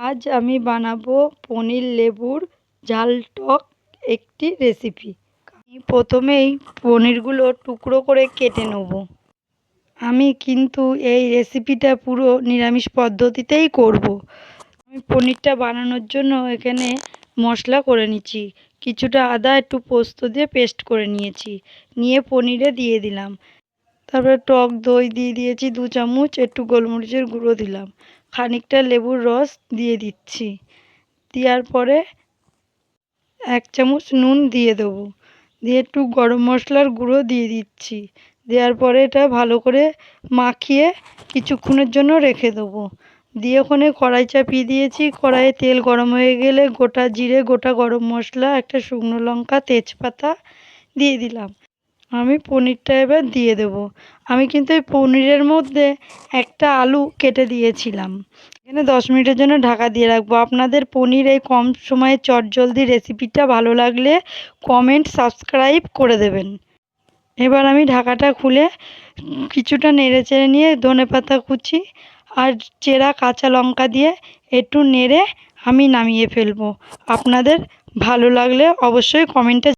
আজ আমি বানাবো পনির লেবুর ঝাল টক একটি রেসিপি। আমি প্রথমেই পনিরগুলো টুকরো করে কেটে নেব। আমি কিন্তু এই রেসিপিটা পুরো নিরামিষ পদ্ধতিতেই করব। আমি পনিরটা বানানোর জন্য এখানে মশলা করে নিচ্ছি। কিছুটা আদা একটু পোস্ত দিয়ে পেস্ট করে নিয়েছি, নিয়ে পনিরে দিয়ে দিলাম। তারপরে টক দই দিয়ে দিয়েছি 2 চামচ, একটু গোলমরিচের গুঁড়ো দিলাম, খানিকটা লেবুর রস দিয়ে দিচ্ছি। দেওয়ার পরে 1 চামচ নুন দিয়ে দেবো, দিয়ে একটু গরম মশলার গুঁড়ো দিয়ে দিচ্ছি। দেওয়ার পরে এটা ভালো করে মাখিয়ে কিছুক্ষণের জন্য রেখে দেবো। দিয়ে ওখানে কড়াই চাপিয়ে দিয়েছি। কড়াইয়ে তেল গরম হয়ে গেলে গোটা জিরে, গোটা গরম মশলা, একটা শুকনো লঙ্কা, তেজপাতা দিয়ে দিলাম। আমি পনিরটা এবার দিয়ে দেবো। আমি কিন্তু এই পনিরের মধ্যে একটা আলু কেটে দিয়েছিলাম। এখানে 10 মিনিটের জন্য ঢাকা দিয়ে রাখবো। আপনাদের পনির এই কম সময়ে চটজলদি রেসিপিটা ভালো লাগলে কমেন্ট, সাবস্ক্রাইব করে দেবেন। এবার আমি ঢাকাটা খুলে কিছুটা নেড়ে চেড়ে নিয়ে ধনেপাতা কুচি আর চেরা কাঁচা লঙ্কা দিয়ে একটু নেড়ে আমি নামিয়ে ফেলবো। আপনাদের ভালো লাগলে অবশ্যই কমেন্টে